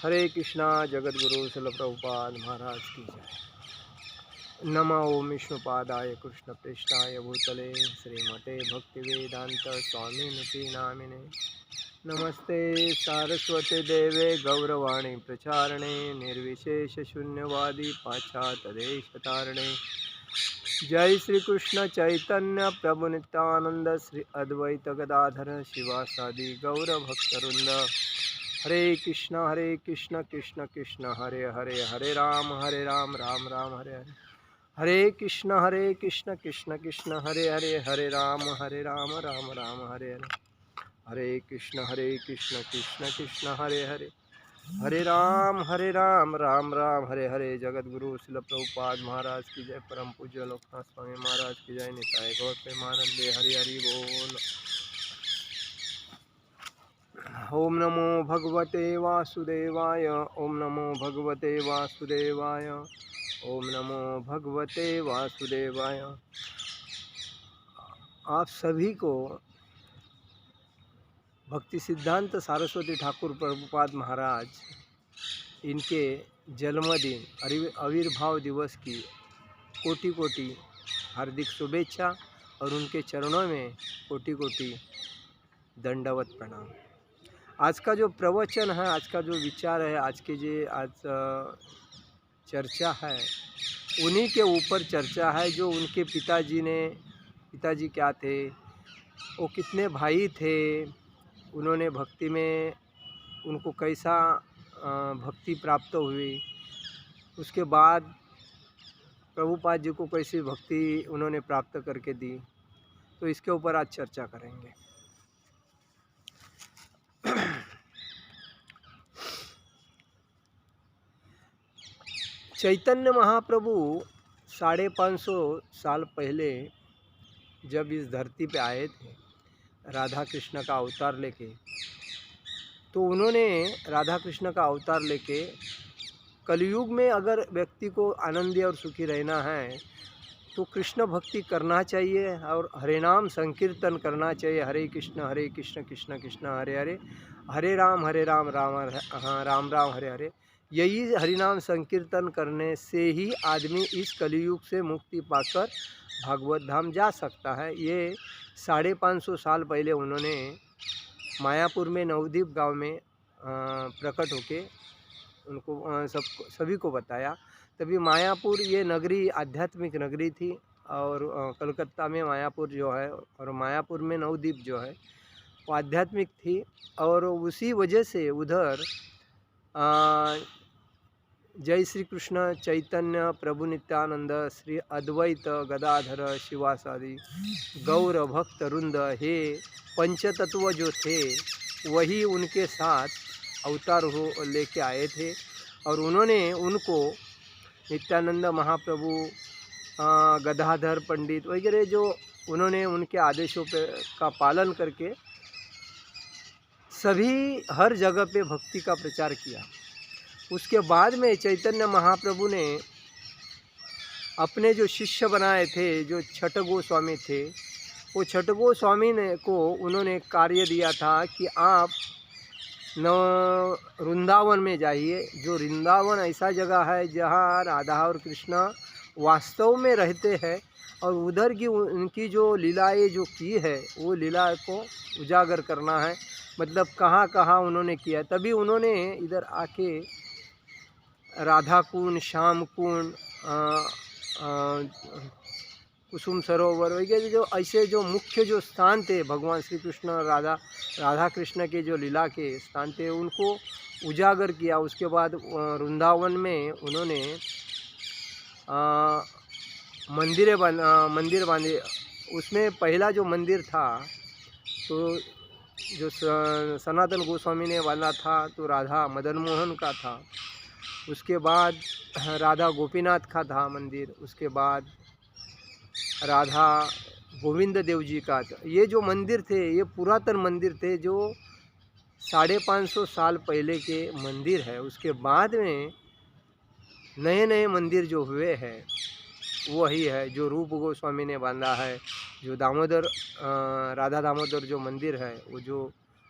हरे कृष्णा। जगत गुरु शिल प्रभुपाद महाराज की जय। नमो ओम विष्णुपादाय कृष्ण प्रेष्ठाय भूतले श्रीमते भक्तिवेदांत स्वामिनिति नामिने। नमस्ते सारस्वते देवे गौरवाणी प्रचारणे निर्विशेष शून्यवादी पाश्चात्यदेशतारणे। जय श्री कृष्ण चैतन्य प्रभु नित्यानंद श्री अद्वैत गदाधर शिवासादि गौर भक्तवृंद। हरे कृष्ण कृष्ण कृष्ण हरे हरे, हरे राम राम राम हरे हरे। हरे कृष्ण कृष्ण कृष्ण हरे हरे, हरे राम राम राम हरे हरे। हरे कृष्ण कृष्ण कृष्ण हरे हरे, हरे राम राम राम हरे हरे। जगत गुरु शिल प्रभुपाद महाराज की जय। परम पूज्य लोकनाथ स्वामी महाराज की जय। निताय गौर प्रेमानंदे हरि हरि बोल। ओम नमो भगवते वासुदेवाय, ओम नमो भगवते वासुदेवाय, ओम नमो भगवते वासुदेवाय। आप सभी को भक्ति सिद्धांत सरस्वती ठाकुर प्रभुपाद महाराज इनके जन्मदिन आविर्भाव दिवस की कोटि कोटि हार्दिक शुभेच्छा और उनके चरणों में कोटि कोटि दंडवत प्रणाम। आज का जो प्रवचन है, आज का जो विचार है, आज के चर्चा है, उन्हीं के ऊपर चर्चा है। जो उनके पिताजी क्या थे, वो कितने भाई थे, उन्होंने भक्ति में उनको कैसा भक्ति प्राप्त हुई, उसके बाद प्रभुपाद जी को कैसी भक्ति उन्होंने प्राप्त करके दी, तो इसके ऊपर आज चर्चा करेंगे। चैतन्य महाप्रभु 550 साल पहले जब इस धरती पे आए थे राधा कृष्ण का अवतार लेके, तो उन्होंने राधा कृष्ण का अवतार लेके कलयुग में अगर व्यक्ति को आनंदी और सुखी रहना है तो कृष्ण भक्ति करना चाहिए और हरे नाम संकीर्तन करना चाहिए। हरे कृष्ण कृष्ण कृष्ण हरे हरे, हरे राम राम राम राम हरे हरे। यही हरिनाम संकीर्तन करने से ही आदमी इस कलयुग से मुक्ति पाकर भागवत धाम जा सकता है। ये 550 साल पहले उन्होंने मायापुर में नवद्वीप गांव में प्रकट होके उनको सभी को बताया। तभी मायापुर ये नगरी आध्यात्मिक नगरी थी और कलकत्ता में मायापुर जो है और मायापुर में नवद्वीप जो है वो आध्यात्मिक थी। और उसी वजह से उधर जय श्री कृष्ण चैतन्य प्रभु नित्यानंद श्री अद्वैत गदाधर शिवासादि गौर भक्त वृंद, हे पंचतत्व जो थे वही उनके साथ अवतार हो लेके आए थे। और उन्होंने उनको नित्यानंद महाप्रभु, गदाधर पंडित वगैरह जो उन्होंने उनके आदेशों पे का पालन करके सभी हर जगह पे भक्ति का प्रचार किया। उसके बाद में चैतन्य महाप्रभु ने अपने जो शिष्य बनाए थे, जो छठ गोस्वामी थे, वो छठ गोस्वामी ने को उन्होंने कार्य दिया था कि आप वृंदावन में जाइए। जो वृंदावन ऐसा जगह है जहाँ राधा और कृष्ण वास्तव में रहते हैं और उधर की उनकी जो लीलाएँ जो की है वो लीला को उजागर करना है। मतलब कहाँ कहाँ उन्होंने किया। तभी उन्होंने इधर आके राधा कुंड, श्याम कुंड, कुसुम सरोवर वगैरह जो ऐसे जो मुख्य जो स्थान थे भगवान श्री कृष्ण राधा कृष्ण के जो लीला के स्थान थे उनको उजागर किया। उसके बाद वृंदावन में उन्होंने मंदिर बांधे। उसमें पहला जो मंदिर था तो जो सनातन गोस्वामी ने बांधा था तो राधा मदन मोहन का था। उसके बाद राधा गोपीनाथ का था मंदिर। उसके बाद राधा गोविंद देव जी का था। ये जो मंदिर थे ये पुरातन मंदिर थे जो 550 साल पहले के मंदिर है। उसके बाद में नए नए मंदिर जो हुए हैं वही है जो रूप गोस्वामी ने बांधा है। जो राधा दामोदर जो मंदिर है वो जो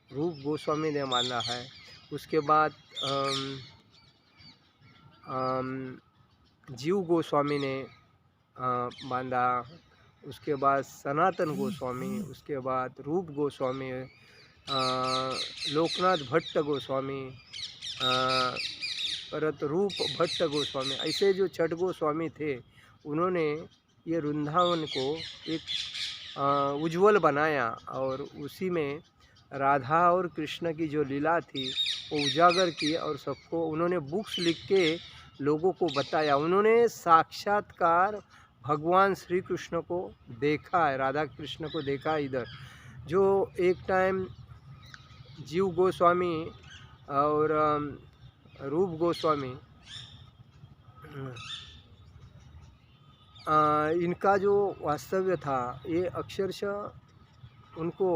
रूप गोस्वामी ने बांधा है। उसके बाद अम, अम, जीव गोस्वामी ने बांधा। उसके बाद सनातन गोस्वामी, उसके बाद रूप गोस्वामी, लोकनाथ भट्ट गोस्वामी, अ, परत रूप भट्ट गोस्वामी, ऐसे जो 6 गोस्वामी थे, उन्होंने ये वृंदावन को एक उज्ज्वल बनाया और उसी में राधा और कृष्ण की जो लीला थी वो उजागर की और सबको उन्होंने बुक्स लिख के लोगों को बताया। उन्होंने साक्षात्कार भगवान श्री कृष्ण को देखा है, राधा कृष्ण को देखा है इधर। जो एक टाइम जीव गोस्वामी और रूप गोस्वामी, इनका जो वास्तव्य था ये अक्षरशः उनको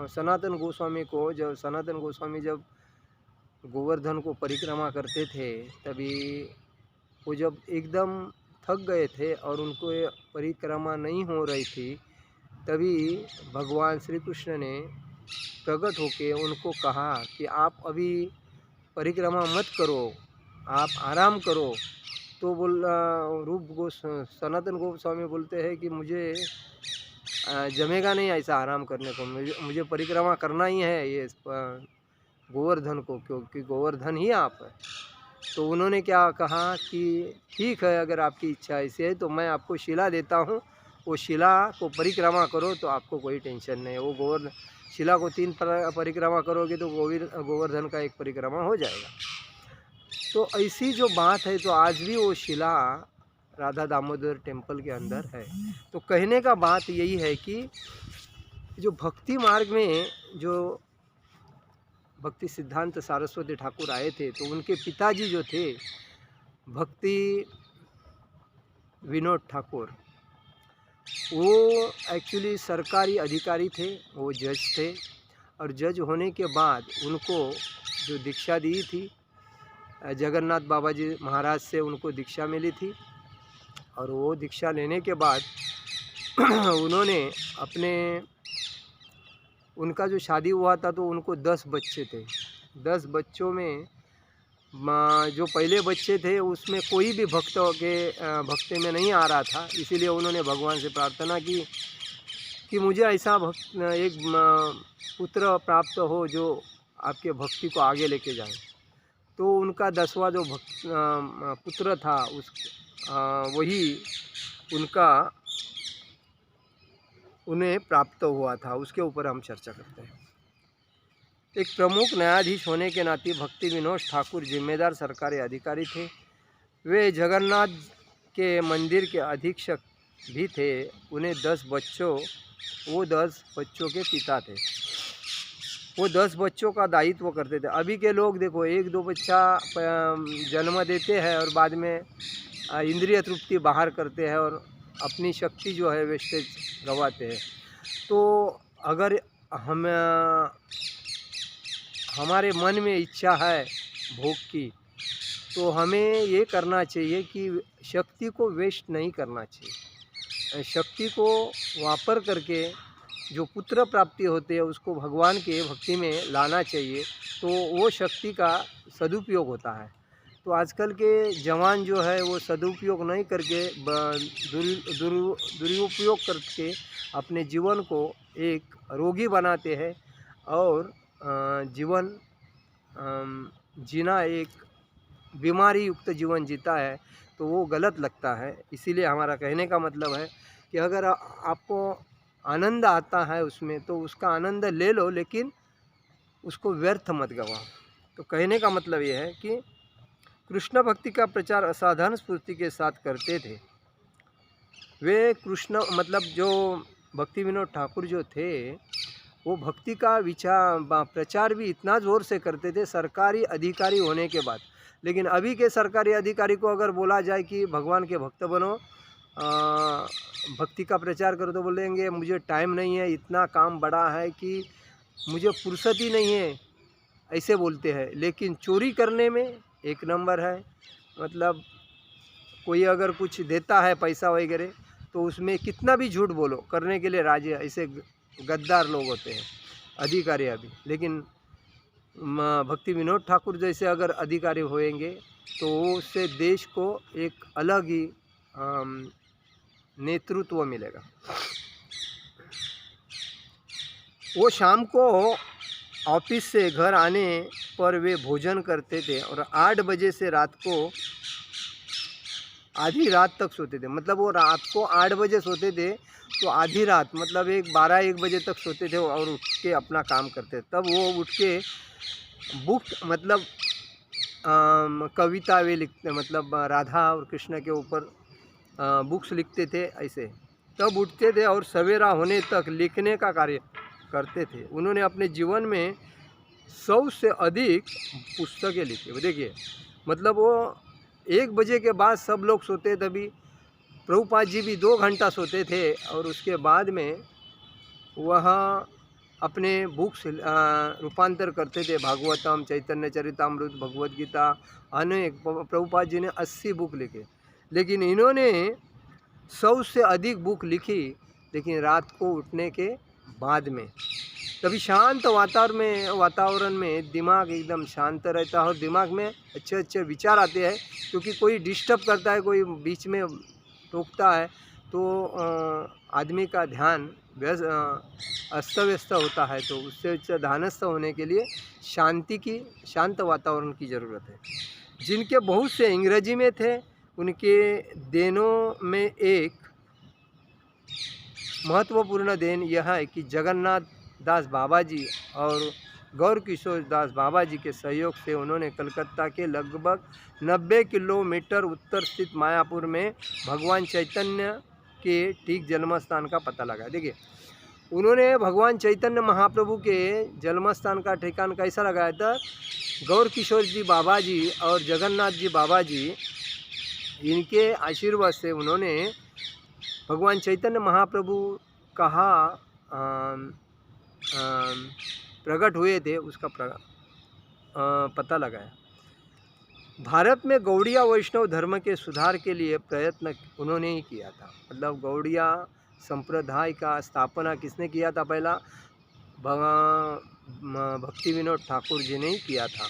सनातन गोस्वामी को, जब सनातन गोस्वामी जब गोवर्धन को परिक्रमा करते थे, तभी वो जब एकदम थक गए थे और उनको ये परिक्रमा नहीं हो रही थी, तभी भगवान श्री कृष्ण ने प्रकट होके उनको कहा कि आप अभी परिक्रमा मत करो, आप आराम करो। तो सनातन गोस्वामी बोलते हैं कि मुझे जमेगा नहीं ऐसा आराम करने को, मुझे परिक्रमा करना ही है ये गोवर्धन को, क्योंकि गोवर्धन ही आप है। तो उन्होंने क्या कहा कि ठीक है, अगर आपकी इच्छा ऐसी है तो मैं आपको शिला देता हूँ, वो शिला को परिक्रमा करो तो आपको कोई टेंशन नहीं है। वो गोवर्धन शिला को 3 परिक्रमा करोगे तो गोवर्धन का एक परिक्रमा हो जाएगा। तो ऐसी जो बात है, तो आज भी वो शिला राधा दामोदर टेम्पल के अंदर है। तो कहने का बात यही है कि जो भक्ति मार्ग में जो भक्ति सिद्धांत सरस्वती ठाकुर आए थे, तो उनके पिताजी जो थे भक्ति विनोद ठाकुर, वो एक्चुअली सरकारी अधिकारी थे, वो जज थे। और जज होने के बाद उनको जो दीक्षा दी थी, जगन्नाथ बाबा जी महाराज से उनको दीक्षा मिली थी। और वो दीक्षा लेने के बाद उन्होंने उनका जो शादी हुआ था तो उनको 10 बच्चे थे। 10 बच्चों में जो पहले बच्चे थे उसमें कोई भी भक्ति में नहीं आ रहा था, इसीलिए उन्होंने भगवान से प्रार्थना की कि मुझे ऐसा एक पुत्र प्राप्त हो जो आपके भक्ति को आगे लेके जाए। तो उनका 10वां जो पुत्र था, वही उन्हें प्राप्त हुआ था। उसके ऊपर हम चर्चा करते हैं। एक प्रमुख न्यायाधीश होने के नाते भक्ति विनोद ठाकुर जिम्मेदार सरकारी अधिकारी थे। वे जगन्नाथ के मंदिर के अधीक्षक भी थे। उन्हें 10 बच्चों के पिता थे। वो 10 बच्चों का दायित्व करते थे। अभी के लोग देखो 1-2 बच्चा जन्म देते हैं और बाद में इंद्रिय तृप्ति बाहर करते हैं और अपनी शक्ति जो है वेस्टेज गंवाते हैं। तो अगर हमारे मन में इच्छा है भोग की, तो हमें ये करना चाहिए कि शक्ति को वेस्ट नहीं करना चाहिए। शक्ति को वापर करके जो पुत्र प्राप्ति होती है उसको भगवान के भक्ति में लाना चाहिए, तो वो शक्ति का सदुपयोग होता है। तो आजकल के जवान जो है वो सदुपयोग नहीं करके दुरुपयोग करके अपने जीवन को एक रोगी बनाते हैं और जीवन जीना एक बीमारी युक्त जीवन जीता है, तो वो गलत लगता है। इसीलिए हमारा कहने का मतलब है कि अगर आपको आनंद आता है उसमें, तो उसका आनंद ले लो, लेकिन उसको व्यर्थ मत गवाओ। तो कहने का मतलब ये है कि कृष्ण भक्ति का प्रचार असाधारण स्फूर्ति के साथ करते थे। वे कृष्ण जो भक्ति विनोद ठाकुर जो थे, वो भक्ति का प्रचार भी इतना ज़ोर से करते थे सरकारी अधिकारी होने के बाद। लेकिन अभी के सरकारी अधिकारी को अगर बोला जाए कि भगवान के भक्त बनो, भक्ति का प्रचार करो, तो बोलेंगे मुझे टाइम नहीं है, इतना काम बड़ा है कि मुझे फुर्सत ही नहीं है, ऐसे बोलते हैं। लेकिन चोरी करने में एक नंबर है। कोई अगर कुछ देता है पैसा वगैरह, तो उसमें कितना भी झूठ बोलो करने के लिए राजी है। ऐसे गद्दार लोग होते हैं अधिकारी अभी। लेकिन भक्ति विनोद ठाकुर जैसे अगर अधिकारी होएंगे तो उससे देश को एक अलग ही नेतृत्व मिलेगा। वो शाम को ऑफिस से घर आने पर वे भोजन करते थे और 8 बजे से रात को आधी रात तक सोते थे। मतलब वो रात को 8 बजे सोते थे तो आधी रात मतलब 12-1 बजे तक सोते थे और उठ के अपना काम करते थे। तब वो उठ के बुक मतलब कविता वे लिखते, मतलब राधा और कृष्ण के ऊपर बुक्स लिखते थे ऐसे। तब उठते थे और सवेरा होने तक लिखने का कार्य करते थे। उन्होंने अपने जीवन में 100 से अधिक पुस्तकें लिखी। देखिए मतलब वो 1 बजे के बाद सब लोग सोते, तभी प्रभुपाद जी भी 2 घंटा सोते थे और उसके बाद में वह अपने बुक्स रूपांतर करते थे। भागवतम, चैतन्य चरितामृत, भगवद गीता, अनेक प्रभुपाद जी ने 80 बुक लिखे, लेकिन इन्होंने 100 से अधिक बुक लिखी, लेकिन रात को उठने के बाद में। तभी शांत वातावरण में दिमाग एकदम शांत रहता है और दिमाग में अच्छे अच्छे विचार आते हैं, क्योंकि कोई डिस्टर्ब करता है, कोई बीच में टोकता है तो आदमी का ध्यान अस्त व्यस्त होता है। तो उससे ध्यानस्थ होने के लिए शांत वातावरण की ज़रूरत है। जिनके बहुत से अंग्रेजी में थे, उनके देनों में एक महत्वपूर्ण देन यह है कि जगन्नाथ दास बाबा जी और गौर किशोर दास बाबा जी के सहयोग से उन्होंने कलकत्ता के लगभग 90 किलोमीटर उत्तर स्थित मायापुर में भगवान चैतन्य के ठीक जन्म स्थान का पता लगाया। देखिए उन्होंने भगवान चैतन्य महाप्रभु के जन्म स्थान का ठिकान कैसा लगाया था? गौर किशोर जी बाबा जी और जगन्नाथ जी बाबा जी, इनके आशीर्वाद से उन्होंने भगवान चैतन्य महाप्रभु कहाँ प्रकट हुए थे उसका पता लगाया। भारत में गौड़िया वैष्णव धर्म के सुधार के लिए प्रयत्न उन्होंने ही किया था। मतलब गौड़िया संप्रदाय का स्थापना किसने किया था? पहला भक्ति विनोद ठाकुर जी ने ही किया था।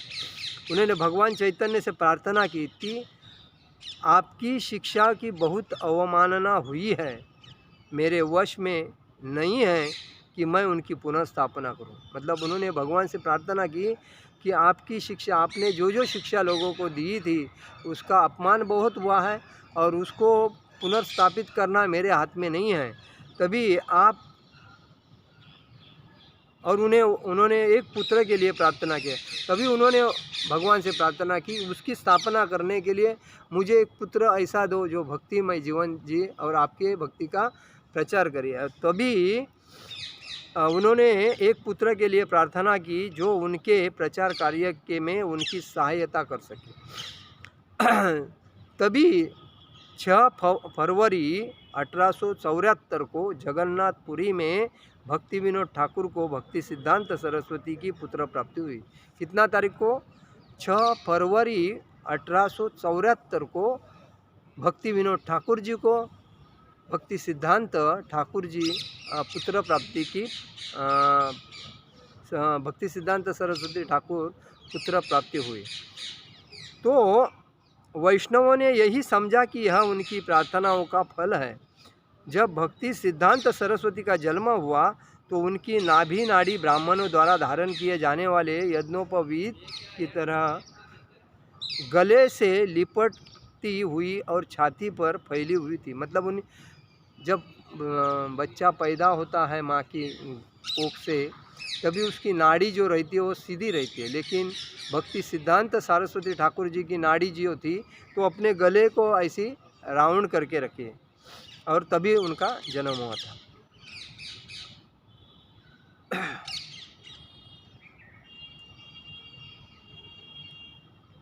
उन्होंने भगवान चैतन्य से प्रार्थना की थी, आपकी शिक्षा की बहुत अवमानना हुई है, मेरे वश में नहीं है कि मैं उनकी पुनर्स्थापना करूं। मतलब उन्होंने भगवान से प्रार्थना की कि आपकी शिक्षा, आपने जो शिक्षा लोगों को दी थी उसका अपमान बहुत हुआ है और उसको पुनर्स्थापित करना मेरे हाथ में नहीं है। तभी आप और उन्होंने एक पुत्र के लिए प्रार्थना की। तभी उन्होंने भगवान से प्रार्थना की, उसकी स्थापना करने के लिए मुझे एक पुत्र ऐसा दो जो भक्तिमय जीवन जी और आपके भक्ति का प्रचार करिए। तभी उन्होंने एक पुत्र के लिए प्रार्थना की जो उनके प्रचार कार्य के में उनकी सहायता कर सके। तभी 6 फरवरी 1874 को जगन्नाथपुरी में भक्ति विनोद ठाकुर को भक्ति सिद्धांत सरस्वती की पुत्र प्राप्ति हुई। कितना तारीख को? 6 फरवरी 1874 को भक्ति विनोद ठाकुर जी को भक्ति सिद्धांत ठाकुर जी पुत्र प्राप्ति की भक्ति सिद्धांत सरस्वती ठाकुर पुत्र प्राप्ति हुई। तो वैष्णवों ने यही समझा कि यह उनकी प्रार्थनाओं का फल है। जब भक्ति सिद्धांत सरस्वती का जन्म हुआ तो उनकी नाभि नाड़ी ब्राह्मणों द्वारा धारण किए जाने वाले यज्ञोपवीत की तरह गले से लिपटती हुई और छाती पर फैली हुई थी। मतलब जब बच्चा पैदा होता है माँ की कोख से, तभी उसकी नाड़ी जो रहती है वो सीधी रहती है, लेकिन भक्ति सिद्धांत सरस्वती ठाकुर जी की नाड़ी जो थी तो अपने गले को ऐसी राउंड करके रखी और तभी उनका जन्म हुआ था।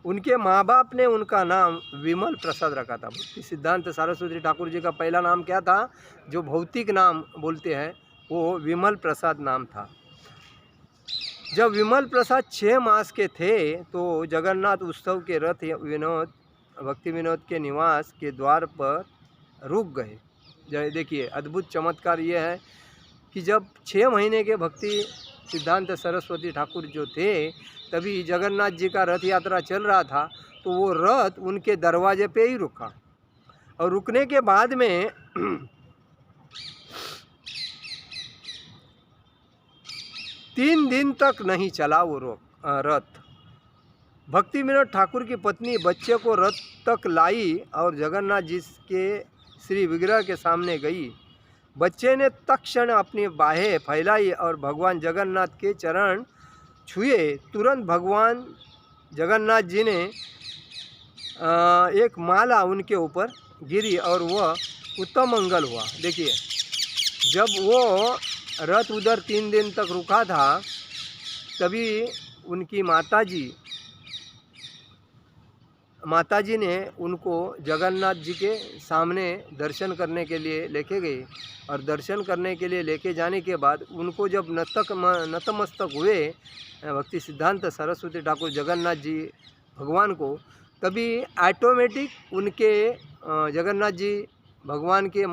उनके माँ बाप ने उनका नाम विमल प्रसाद रखा था। भक्ति सिद्धांत सरस्वती ठाकुर जी का पहला नाम क्या था? जो भौतिक नाम बोलते हैं वो विमल प्रसाद नाम था। जब विमल प्रसाद 6 मास के थे तो जगन्नाथ उत्सव के रथ भक्ति विनोद के निवास के द्वार पर रुक गए। देखिए अद्भुत चमत्कार ये है कि जब 6 महीने के भक्ति सिद्धांत सरस्वती ठाकुर जो थे तभी जगन्नाथ जी का रथ यात्रा चल रहा था, तो वो रथ उनके दरवाजे पे ही रुका, और रुकने के बाद में 3 दिन तक नहीं चला वो रथ। भक्ति विनोद ठाकुर की पत्नी बच्चे को रथ तक लाई और जगन्नाथ जी के श्री विग्रह के सामने गई। बच्चे ने तत्क्षण अपनी बाहें फैलाई और भगवान जगन्नाथ के चरण छुए। तुरंत भगवान जगन्नाथ जी ने एक माला उनके ऊपर गिरी और वह उत्तम मंगल हुआ। देखिए, जब वो रथ उधर 3 दिन तक रुका था, तभी उनकी माताजी ने उनको जगन्नाथ जी के सामने दर्शन करने के लिए लेके गई, और दर्शन करने के लिए लेके जाने के बाद उनको जब नतमस्तक हुए भक्ति सिद्धांत सरस्वती ठाकुर जगन्नाथ जी भगवान को, तभी ऑटोमेटिक उनके जगन्नाथ जी भगवान के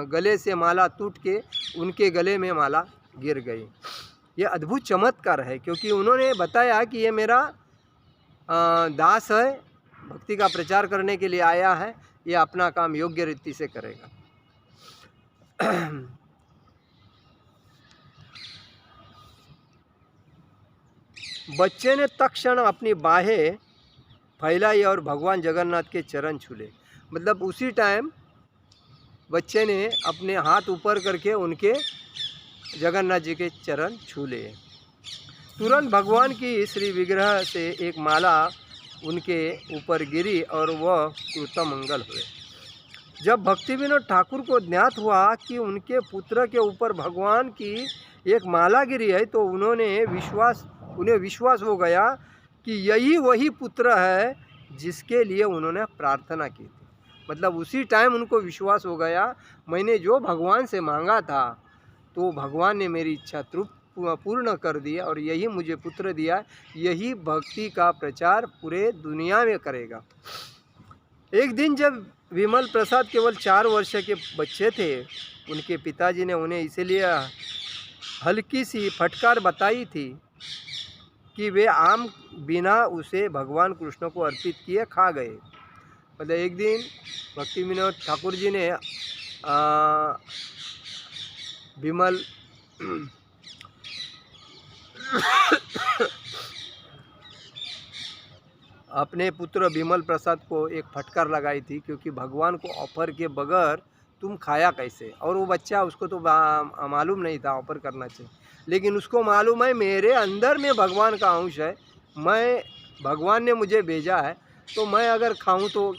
गले से माला टूट के उनके गले में माला गिर गई। ये अद्भुत चमत्कार है, क्योंकि उन्होंने बताया कि ये मेरा दास है, भक्ति का प्रचार करने के लिए आया है, ये अपना काम योग्य रीति से करेगा। बच्चे ने तत्क्षण अपनी बाहें फैलाई और भगवान जगन्नाथ के चरण छूले। मतलब उसी टाइम बच्चे ने अपने हाथ ऊपर करके उनके जगन्नाथ जी के चरण छू लिए। तुरंत भगवान की श्री विग्रह से एक माला उनके ऊपर गिरी और वह कृतमंगल हुए। जब भक्ति विनोद ठाकुर को ज्ञात हुआ कि उनके पुत्र के ऊपर भगवान की एक माला गिरी है, तो उन्हें विश्वास हो गया कि यही वही पुत्र है जिसके लिए उन्होंने प्रार्थना की थी। मतलब उसी टाइम उनको विश्वास हो गया, मैंने जो भगवान से मांगा था तो भगवान ने मेरी इच्छा पूर्ण कर दिया, और यही मुझे पुत्र दिया, यही भक्ति का प्रचार पूरे दुनिया में करेगा। एक दिन जब विमल प्रसाद केवल 4 वर्ष के बच्चे थे, उनके पिताजी ने उन्हें इसलिए हल्की सी फटकार बताई थी कि वे आम बिना उसे भगवान कृष्ण को अर्पित किए खा गए। मतलब एक दिन भक्ति विनोद ठाकुर जी ने विमल अपने पुत्र विमल प्रसाद को एक फटकार लगाई थी, क्योंकि भगवान को ऑफर के बगैर तुम खाया कैसे। और वो बच्चा, उसको तो मालूम नहीं था ऑफर करना चाहिए, लेकिन उसको मालूम है मेरे अंदर में भगवान का अंश है, भगवान ने मुझे भेजा है, तो मैं अगर खाऊं तो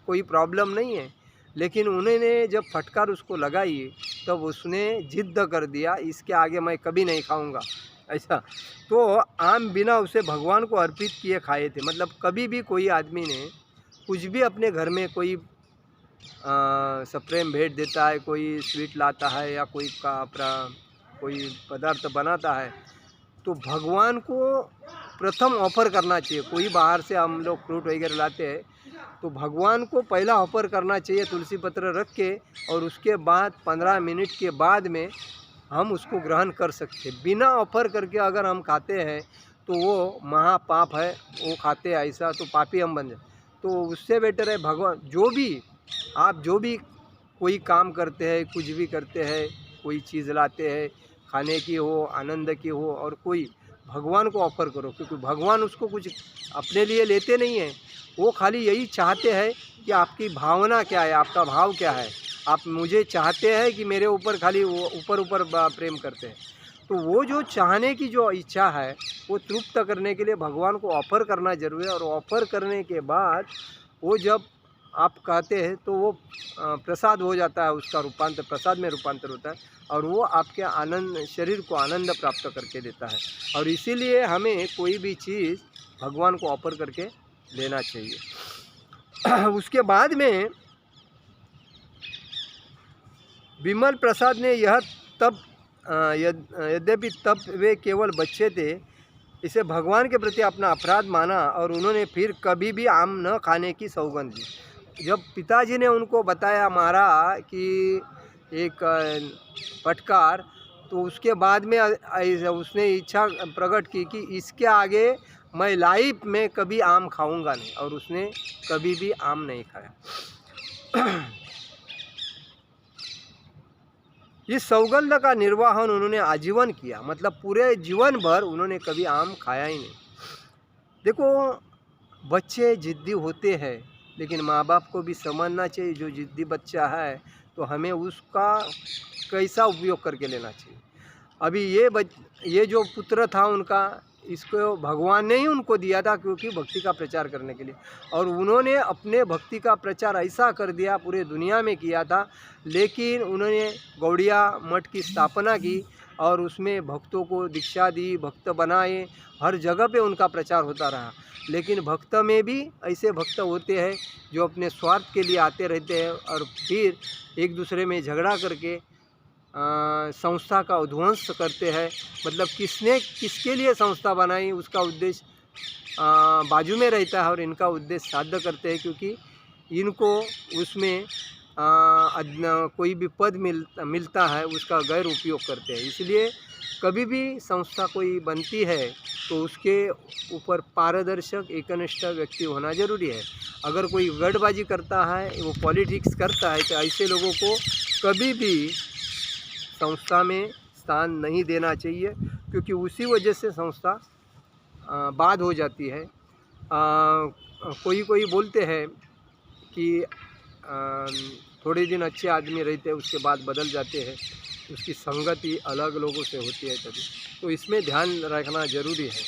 कोई प्रॉब्लम नहीं है। लेकिन उन्होंने जब फटकार उसको लगाई तब उसने जिद्द कर दिया, इसके आगे मैं कभी नहीं खाऊंगा ऐसा। तो आम बिना उसे भगवान को अर्पित किए खाए थे। मतलब कभी भी कोई आदमी ने कुछ भी अपने घर में कोई सप्रेम भेंट देता है, कोई स्वीट लाता है या कोई पदार्थ बनाता है, तो भगवान को प्रथम ऑफर करना चाहिए। कोई बाहर से हम लोग फ्रूट वगैरह लाते हैं, तो भगवान को पहला ऑफर करना चाहिए तुलसी पत्र रख के, और उसके बाद 15 मिनट के बाद में हम उसको ग्रहण कर सकते। बिना ऑफर करके अगर हम खाते हैं तो वो महापाप है, वो खाते ऐसा तो पापी हम बन जाए। तो उससे बेटर है भगवान जो भी कोई काम करते हैं, कुछ भी करते हैं, कोई चीज़ लाते हैं, खाने की हो, आनंद की हो, और कोई भगवान को ऑफर करो, क्योंकि भगवान उसको कुछ अपने लिए लेते नहीं हैं। वो खाली यही चाहते हैं कि आपकी भावना क्या है, आपका भाव क्या है। आप मुझे चाहते हैं कि मेरे ऊपर खाली वो ऊपर प्रेम करते हैं। तो वो जो चाहने की जो इच्छा है, वो तृप्त करने के लिए भगवान को ऑफर करना जरूरी है। और ऑफर करने के बाद वो जब आप कहते हैं तो वो प्रसाद हो जाता है, उसका रूपांतर प्रसाद में रूपांतर होता है, और वो आपके शरीर को आनंद प्राप्त करके देता है। और इसीलिए हमें कोई भी चीज़ भगवान को ऑफर करके लेना चाहिए। उसके बाद में विमल प्रसाद ने यद्यपि तब वे केवल बच्चे थे, इसे भगवान के प्रति अपना अपराध माना और उन्होंने फिर कभी भी आम न खाने की सौगंध ली। जब पिताजी ने उनको बताया मारा कि एक फटकार, तो उसके बाद में उसने इच्छा प्रकट की कि इसके आगे मैं लाइफ में कभी आम खाऊंगा नहीं, और उसने कभी भी आम नहीं खाया। इस सौगंध का निर्वाहन उन्होंने आजीवन किया, मतलब पूरे जीवन भर उन्होंने कभी आम खाया ही नहीं। देखो, बच्चे जिद्दी होते हैं, लेकिन माँ बाप को भी समझना चाहिए जो जिद्दी बच्चा है तो हमें उसका कैसा उपयोग करके लेना चाहिए। अभी ये जो पुत्र था उनका, इसको भगवान ने ही उनको दिया था क्योंकि भक्ति का प्रचार करने के लिए, और उन्होंने अपने भक्ति का प्रचार ऐसा कर दिया, पूरे दुनिया में किया था। लेकिन उन्होंने गौड़िया मठ की स्थापना की और उसमें भक्तों को दीक्षा दी, भक्त बनाए, हर जगह पे उनका प्रचार होता रहा। लेकिन भक्त में भी ऐसे भक्त होते हैं जो अपने स्वार्थ के लिए आते रहते हैं और फिर एक दूसरे में झगड़ा करके संस्था का उध्वंस करते हैं। मतलब किसने किसके लिए संस्था बनाई उसका उद्देश्य बाजू में रहता है और इनका उद्देश्य साध्य करते हैं, क्योंकि इनको उसमें कोई भी पद मिलता है उसका गैर उपयोग करते हैं। इसलिए कभी भी संस्था कोई बनती है तो उसके ऊपर पारदर्शक एकनिष्ठ व्यक्ति होना जरूरी है। अगर कोई गठबाजी करता है, वो पॉलिटिक्स करता है, तो ऐसे लोगों को कभी भी संस्था में स्थान नहीं देना चाहिए, क्योंकि उसी वजह से संस्था बाद हो जाती है। कोई बोलते हैं कि थोड़े दिन अच्छे आदमी रहते हैं, उसके बाद बदल जाते हैं, उसकी संगति अलग लोगों से होती है तभी, तो इसमें ध्यान रखना जरूरी है।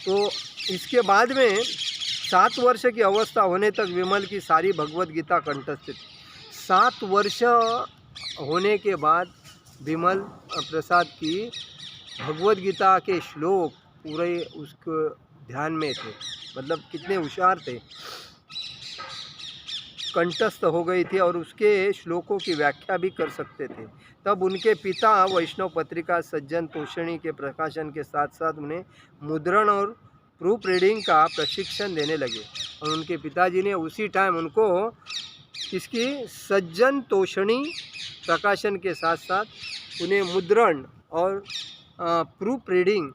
तो इसके बाद में 7 वर्ष की अवस्था होने तक विमल की सारी भगवत गीता कंठस्थ थी। 7 वर्ष होने के बाद विमल प्रसाद की भगवत गीता के श्लोक पूरे उसके ध्यान में थे, मतलब कितने होशियार थे, कंठस्थ हो गई थी और उसके श्लोकों की व्याख्या भी कर सकते थे। तब उनके पिता वैष्णव पत्रिका सज्जन तोषणी के प्रकाशन के साथ साथ उन्हें मुद्रण और प्रूफ रीडिंग का प्रशिक्षण देने लगे, और उनके पिताजी ने उसी टाइम उनको इसकी सज्जन तोषणी प्रकाशन के साथ साथ उन्हें मुद्रण और प्रूफ रीडिंग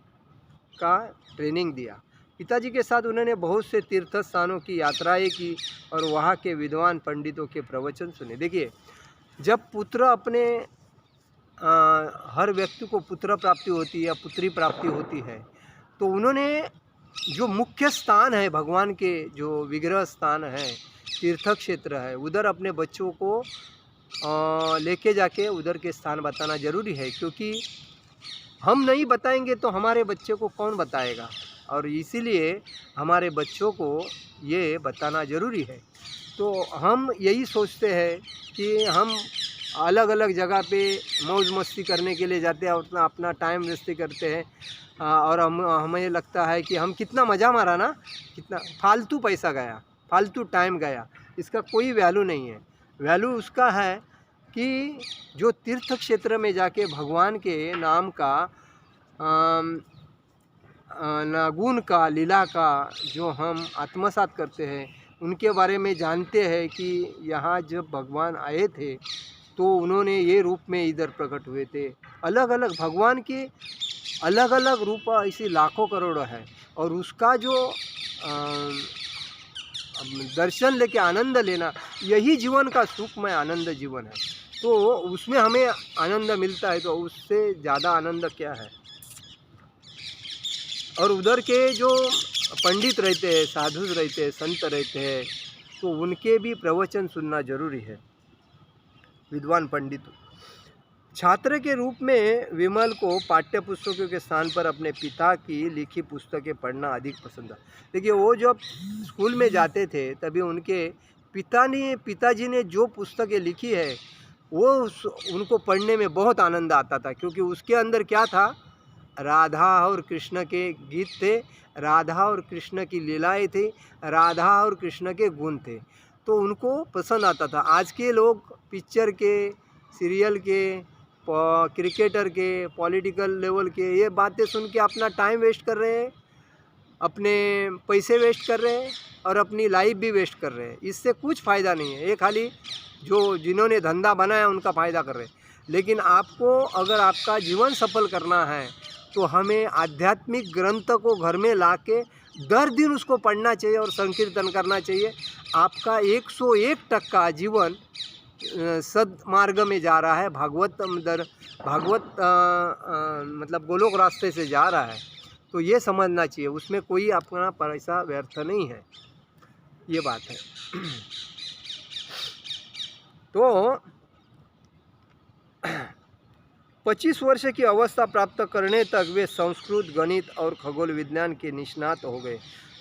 का ट्रेनिंग दिया। पिताजी के साथ उन्होंने बहुत से तीर्थ स्थानों की यात्राएं की और वहाँ के विद्वान पंडितों के प्रवचन सुने। देखिए, जब पुत्र अपने हर व्यक्ति को पुत्र प्राप्ति होती है या पुत्री प्राप्ति होती है, तो उन्होंने जो मुख्य स्थान है भगवान के, जो विग्रह स्थान है, तीर्थ क्षेत्र है, उधर अपने बच्चों को लेके जाके उधर के स्थान बताना जरूरी है, क्योंकि हम नहीं बताएंगे तो हमारे बच्चे को कौन बताएगा, और इसीलिए हमारे बच्चों को ये बताना ज़रूरी है। तो हम यही सोचते हैं कि हम अलग अलग जगह पे मौज मस्ती करने के लिए जाते हैं और अपना टाइम वेस्ट करते हैं, और हमें लगता है कि हम कितना मज़ा मारा ना, कितना फालतू पैसा गया, फालतू टाइम गया, इसका कोई वैल्यू नहीं है। वैल्यू उसका है कि जो तीर्थ क्षेत्र में जाके भगवान के नाम का गुण का, लीला का जो हम आत्मसात करते हैं, उनके बारे में जानते हैं कि यहाँ जब भगवान आए थे तो उन्होंने ये रूप में इधर प्रकट हुए थे। अलग अलग भगवान के अलग अलग रूप ऐसी लाखों करोड़ों है, और उसका जो दर्शन लेके आनंद लेना, यही जीवन का सुखमय आनंद जीवन है। तो उसमें हमें आनंद मिलता है, तो उससे ज़्यादा आनंद क्या है। और उधर के जो पंडित रहते हैं, साधु रहते हैं, संत रहते हैं, तो उनके भी प्रवचन सुनना जरूरी है, विद्वान पंडित। छात्र के रूप में विमल को पाठ्य पुस्तकों के स्थान पर अपने पिता की लिखी पुस्तकें पढ़ना अधिक पसंद है। देखिए, वो जब स्कूल में जाते थे तभी उनके पिताजी ने जो पुस्तकें लिखी है वो उनको पढ़ने में बहुत आनंद आता था, क्योंकि उसके अंदर क्या था, राधा और कृष्ण के गीत थे, राधा और कृष्ण की लीलाएं थी, राधा और कृष्ण के गुण थे, तो उनको पसंद आता था। आज के लोग पिक्चर के, सीरियल के, क्रिकेटर के, पॉलिटिकल लेवल के ये बातें सुन के अपना टाइम वेस्ट कर रहे हैं, अपने पैसे वेस्ट कर रहे हैं और अपनी लाइफ भी वेस्ट कर रहे हैं। इससे कुछ फ़ायदा नहीं है। ये खाली जो जिन्होंने धंधा बनाया उनका फ़ायदा कर रहे हैं, लेकिन आपको अगर आपका जीवन सफल करना है तो हमें आध्यात्मिक ग्रंथ को घर में लाके दर दिन उसको पढ़ना चाहिए और संकीर्तन करना चाहिए। आपका 101% जीवन सदमार्ग में जा रहा है, भागवत मतलब गोलोक रास्ते से जा रहा है। तो ये समझना चाहिए, उसमें कोई अपना पैसा व्यर्थ नहीं है, ये बात है। तो 25 वर्ष की अवस्था प्राप्त करने तक वे संस्कृत, गणित और खगोल विज्ञान के निष्णात हो गए।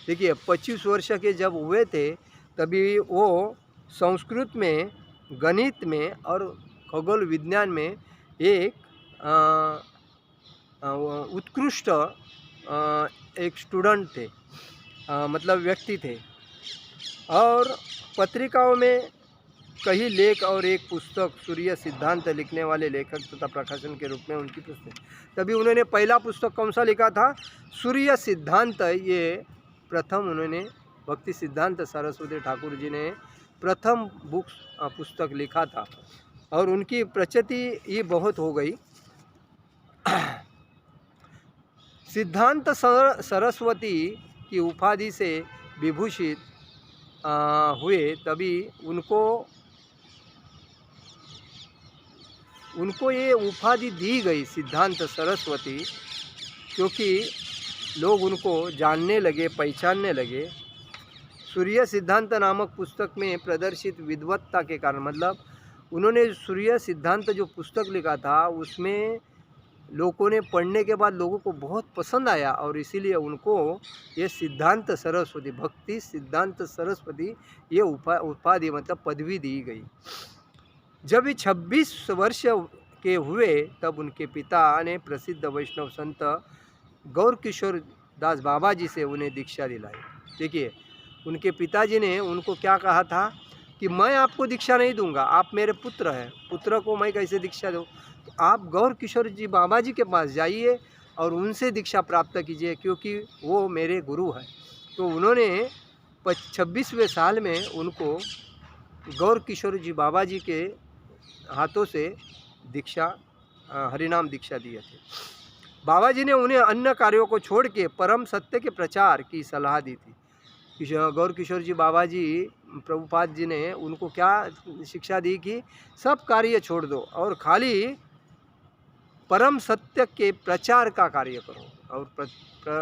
देखिए 25 वर्ष के जब हुए थे तभी वो संस्कृत में, गणित में और खगोल विज्ञान में एक उत्कृष्ट एक स्टूडेंट थे, मतलब व्यक्ति थे। और पत्रिकाओं में कई लेख और एक पुस्तक सूर्य सिद्धांत लिखने वाले लेखक तथा प्रकाशन के रूप में उनकी पुस्तक। तभी उन्होंने पहला पुस्तक कौन सा लिखा था? सूर्य सिद्धांत। ये प्रथम उन्होंने भक्ति सिद्धांत सरस्वती ठाकुर जी ने प्रथम पुस्तक लिखा था और उनकी प्रचिति ये बहुत हो गई। सिद्धांत सरस्वती की उपाधि से विभूषित हुए तभी उनको ये उपाधि दी गई सिद्धांत सरस्वती, क्योंकि लोग उनको जानने लगे, पहचानने लगे। सूर्य सिद्धांत नामक पुस्तक में प्रदर्शित विद्वत्ता के कारण, मतलब उन्होंने सूर्य सिद्धांत जो पुस्तक लिखा था उसमें लोगों ने पढ़ने के बाद लोगों को बहुत पसंद आया और इसीलिए उनको ये सिद्धांत सरस्वती, भक्ति सिद्धांत सरस्वती ये उपाधि मतलब पदवी दी गई। जब ये 26 वर्ष के हुए तब उनके पिता ने प्रसिद्ध वैष्णव संत गौर किशोर दास बाबा जी से उन्हें दीक्षा दिलाई। देखिए उनके पिताजी ने उनको क्या कहा था कि मैं आपको दीक्षा नहीं दूंगा, आप मेरे पुत्र हैं, पुत्र को मैं कैसे दीक्षा दूँ? तो आप गौर किशोर जी बाबा जी के पास जाइए और उनसे दीक्षा प्राप्त कीजिए, क्योंकि वो मेरे गुरु हैं। तो उन्होंने 26वें साल में उनको गौर किशोर जी बाबा जी के हाथों से दीक्षा, हरिनाम दीक्षा दिए थे। बाबा जी ने उन्हें अन्य कार्यों को छोड़ के परम सत्य के प्रचार की सलाह दी थी। गौर किशोर जी बाबा जी, प्रभुपाद जी ने उनको क्या शिक्षा दी कि सब कार्य छोड़ दो और खाली परम सत्य के प्रचार का कार्य करो, और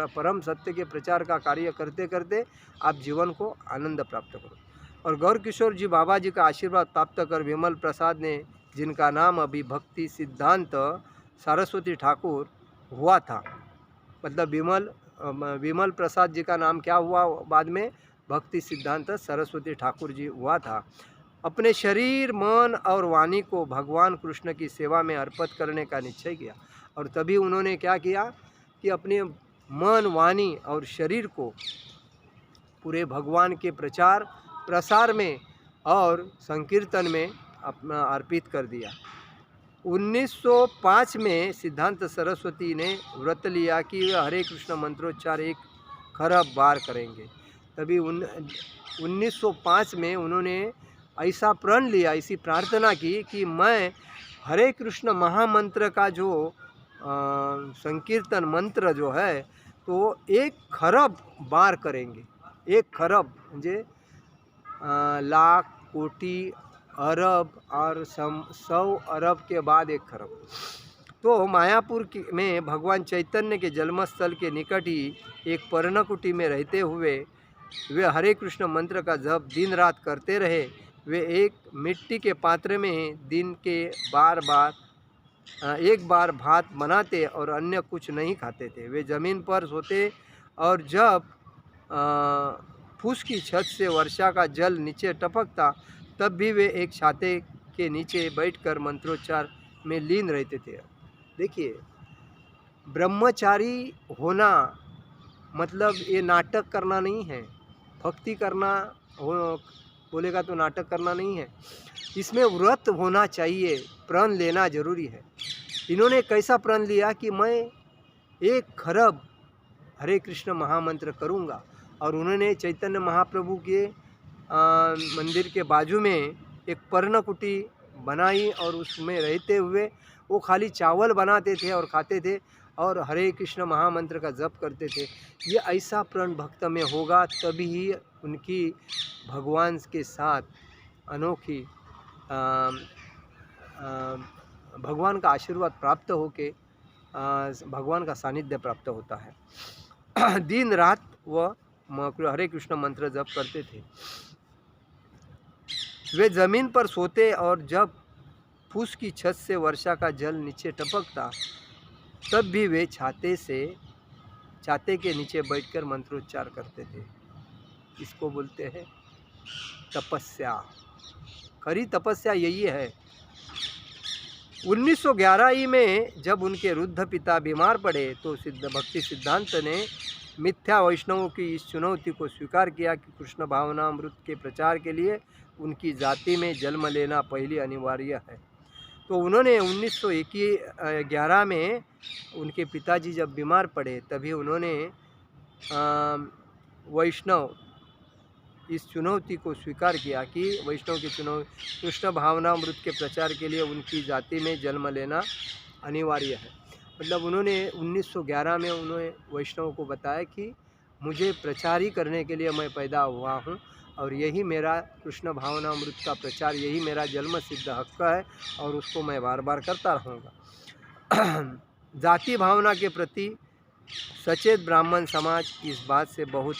परम सत्य के प्रचार का कार्य करते करते आप जीवन को आनंद प्राप्त करो। और गौर किशोर जी बाबा जी का आशीर्वाद प्राप्त कर विमल प्रसाद ने, जिनका नाम अभी भक्ति सिद्धांत सरस्वती ठाकुर हुआ था, मतलब विमल प्रसाद जी का नाम क्या हुआ बाद में? भक्ति सिद्धांत सरस्वती ठाकुर जी हुआ था। अपने शरीर, मन और वाणी को भगवान कृष्ण की सेवा में अर्पित करने का निश्चय किया और तभी उन्होंने क्या किया कि अपने मन, वाणी और शरीर को पूरे भगवान के प्रचार प्रसार में और संकीर्तन में अपना अर्पित कर दिया। 1905 में सिद्धांत सरस्वती ने व्रत लिया कि वे हरे कृष्ण मंत्रोच्चार 1 खरब बार करेंगे। तभी 1905 में उन्होंने ऐसा प्रण लिया, ऐसी प्रार्थना की कि मैं हरे कृष्ण महामंत्र का जो संकीर्तन मंत्र जो है तो 1 खरब बार करेंगे। 1 खरब म्हणजे लाख, कोटि, अरब और 100 अरब के बाद 1 खरब। तो मायापुर में भगवान चैतन्य के जन्मस्थल के निकट ही एक पर्णकुटी में रहते हुए वे हरे कृष्ण मंत्र का जप दिन रात करते रहे। वे एक मिट्टी के पात्र में दिन के एक बार भात बनाते और अन्य कुछ नहीं खाते थे। वे ज़मीन पर सोते और जब फूस की छत से वर्षा का जल नीचे टपकता तब भी वे एक छाते के नीचे बैठकर मंत्रोच्चार में लीन रहते थे। देखिए ब्रह्मचारी होना मतलब ये नाटक करना नहीं है, भक्ति करना हो बोलेगा तो नाटक करना नहीं है, इसमें व्रत होना चाहिए, प्रण लेना जरूरी है। इन्होंने कैसा प्रण लिया कि मैं 1 खरब हरे कृष्ण महामंत्र करूँगा और उन्होंने चैतन्य महाप्रभु के मंदिर के बाजू में एक पर्णकुटी बनाई और उसमें रहते हुए वो खाली चावल बनाते थे और खाते थे और हरे कृष्ण महामंत्र का जप करते थे। ये ऐसा प्रण भक्त में होगा तभी ही उनकी भगवान के साथ अनोखी अ, अ, भगवान का आशीर्वाद प्राप्त होके भगवान का सानिध्य प्राप्त होता है। दिन रात वह हरे कृष्ण मंत्र जप करते थे। वे जमीन पर सोते और जब फूस की छत से वर्षा का जल नीचे टपकता तब भी वे छाते के नीचे बैठकर मंत्रोच्चार करते थे। इसको बोलते हैं तपस्या। खरी तपस्या यही है। 1911 ही में जब उनके वृद्ध पिता बीमार पड़े तो भक्ति सिद्धांत ने मिथ्या वैष्णवों की इस चुनौती को स्वीकार किया कि कृष्ण भावनामृत के प्रचार के लिए उनकी जाति में जन्म लेना पहली अनिवार्य है। तो उन्होंने 1911 में उनके पिताजी जब बीमार पड़े तभी उन्होंने वैष्णव इस चुनौती को स्वीकार किया कि वैष्णव की चुनौती कृष्ण भावनामृत के प्रचार के लिए उनकी जाति में जन्म लेना अनिवार्य है। मतलब उन्होंने 1911 में उन्होंने वैष्णव को बताया कि मुझे प्रचार ही करने के लिए मैं पैदा हुआ हूँ और यही मेरा कृष्ण भावनामृत का प्रचार, यही मेरा जन्म सिद्ध हक है और उसको मैं बार बार करता रहूँगा। जाति भावना के प्रति सचेत ब्राह्मण समाज इस बात से बहुत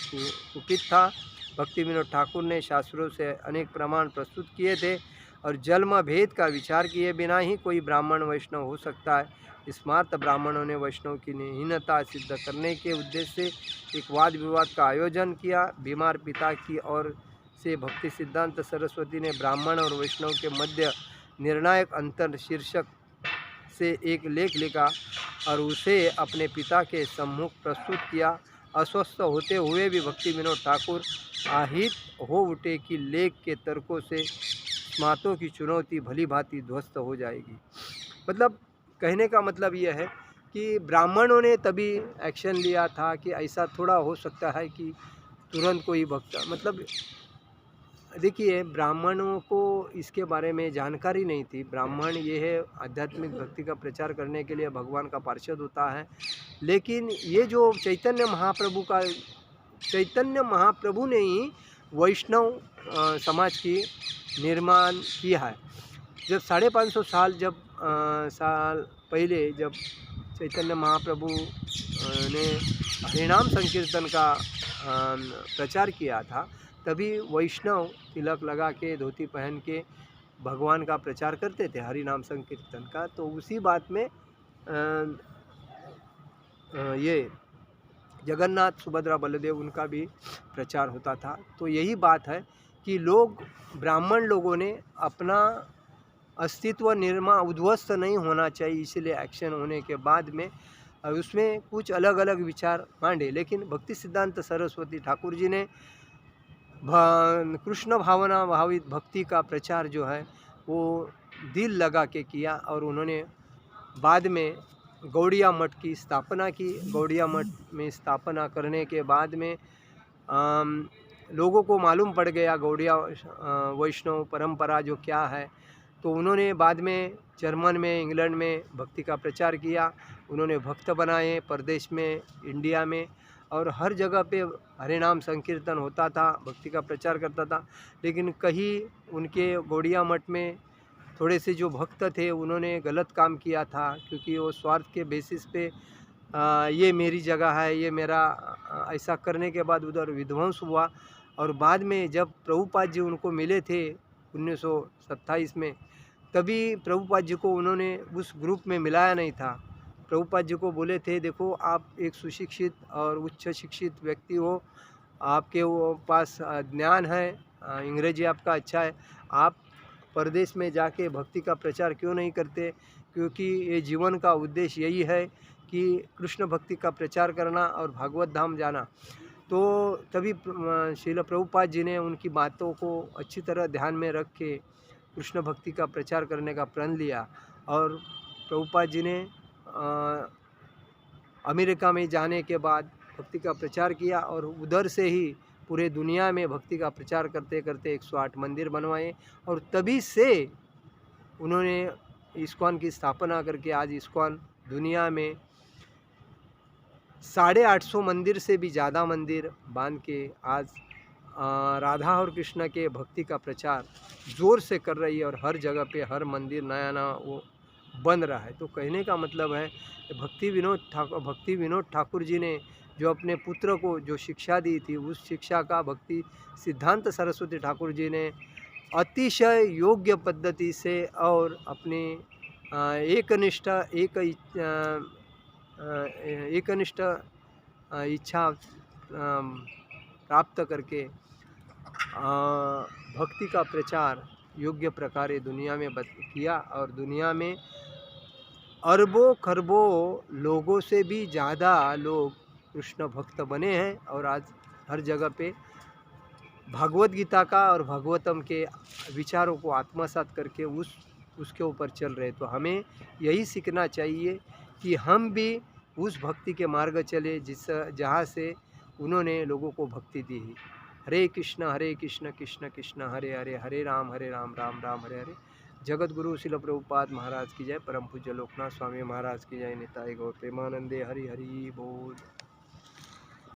कुपित था। भक्ति विनोद ठाकुर ने शास्त्रों से अनेक प्रमाण प्रस्तुत किए थे और जन्म भेद का विचार किए बिना ही कोई ब्राह्मण वैष्णव हो सकता है। स्मार्त ब्राह्मणों ने वैष्णव की हीनता सिद्ध करने के उद्देश्य से एक वाद विवाद का आयोजन किया। बीमार पिता की ओर से भक्ति सिद्धांत सरस्वती ने ब्राह्मण और वैष्णव के मध्य निर्णायक अंतर शीर्षक से एक लेख लिखा और उसे अपने पिता के सम्मुख प्रस्तुत किया। अस्वस्थ होते हुए भी भक्ति विनोद ठाकुर आहित हो उठे कि लेख के तर्कों से स्मार्तों की चुनौती भली भांति ध्वस्त हो जाएगी। मतलब कहने का मतलब यह है कि ब्राह्मणों ने तभी एक्शन लिया था कि ऐसा थोड़ा हो सकता है कि तुरंत कोई भक्त, मतलब देखिए ब्राह्मणों को इसके बारे में जानकारी नहीं थी। ब्राह्मण ये है आध्यात्मिक भक्ति का प्रचार करने के लिए भगवान का पार्षद होता है। लेकिन ये जो चैतन्य महाप्रभु ने ही वैष्णव समाज की निर्माण किया है। जब 550 साल पहले जब चैतन्य महाप्रभु ने हरिनाम संकीर्तन का प्रचार किया था तभी वैष्णव तिलक लगा के धोती पहन के भगवान का प्रचार करते थे हरिनाम संकीर्तन का। तो उसी बात में ये जगन्नाथ सुभद्रा बलदेव उनका भी प्रचार होता था। तो यही बात है कि ब्राह्मण लोगों ने अपना अस्तित्व उद्ध्वस्त नहीं होना चाहिए, इसलिए एक्शन होने के बाद में उसमें कुछ अलग अलग विचार मांडे। लेकिन भक्ति सिद्धांत सरस्वती ठाकुर जी ने कृष्ण भावना भावित भक्ति का प्रचार जो है वो दिल लगा के किया और उन्होंने बाद में गौड़िया मठ की स्थापना की। गौड़िया मठ में स्थापना करने के बाद में लोगों को मालूम पड़ गया गौड़िया वैष्णव परंपरा जो क्या है। तो उन्होंने बाद में जर्मन में, इंग्लैंड में भक्ति का प्रचार किया। उन्होंने भक्त बनाए प्रदेश में, इंडिया में, और हर जगह पे हरिनाम संकीर्तन होता था, भक्ति का प्रचार करता था। लेकिन कहीं उनके गौड़िया मठ में थोड़े से जो भक्त थे उन्होंने गलत काम किया था, क्योंकि वो स्वार्थ के बेसिस पे ये मेरी जगह है, ये मेरा, ऐसा करने के बाद उधर विध्वंस हुआ। और बाद में जब प्रभुपाद जी उनको मिले थे 1927 में, तभी प्रभुपाद जी को उन्होंने उस ग्रुप में मिलाया नहीं था। प्रभुपाद जी को बोले थे, देखो आप एक सुशिक्षित और उच्च शिक्षित व्यक्ति हो, आपके वो पास ज्ञान है, अंग्रेजी आपका अच्छा है, आप परदेश में जाके भक्ति का प्रचार क्यों नहीं करते? क्योंकि ये जीवन का उद्देश्य यही है कि कृष्ण भक्ति का प्रचार करना और भागवत धाम जाना। तो तभी श्रील प्रभुपाद जी ने उनकी बातों को अच्छी तरह ध्यान में रख के कृष्ण भक्ति का प्रचार करने का प्रण लिया। और प्रभुपाद जी ने अमेरिका में जाने के बाद भक्ति का प्रचार किया और उधर से ही पूरे दुनिया में भक्ति का प्रचार करते करते 108 मंदिर बनवाए। और तभी से उन्होंने इस्कॉन की स्थापना करके आज इस्कॉन दुनिया में 850 मंदिर से भी ज़्यादा मंदिर बांध के आज राधा और कृष्ण के भक्ति का प्रचार ज़ोर से कर रही है और हर जगह पे हर मंदिर नया नया वो बन रहा है। तो कहने का मतलब है कि भक्ति विनोद ठाकुर जी ने जो अपने पुत्र को जो शिक्षा दी थी, उस शिक्षा का भक्ति सिद्धांत सरस्वती ठाकुर जी ने अतिशय योग्य पद्धति से और अपनी एकनिष्ठ एकनिष्ठ इच्छा प्राप्त करके भक्ति का प्रचार योग्य प्रकार दुनिया में किया और दुनिया में अरबों खरबों लोगों से भी ज़्यादा लोग कृष्ण भक्त बने हैं और आज हर जगह पे भागवत गीता का और भागवतम के विचारों को आत्मसात करके उसके ऊपर चल रहे। तो हमें यही सीखना चाहिए कि हम भी उस भक्ति के मार्ग चले जहाँ से उन्होंने लोगों को भक्ति दी है। हरे कृष्ण कृष्ण कृष्ण हरे हरे, हरे राम राम राम हरे हरे। जगत गुरु शिल प्रभुपाद महाराज की जय। परम पूज्य लोकनाथ स्वामी महाराज की जय। निताई गौर प्रेमानंदे हरि हरि बोल।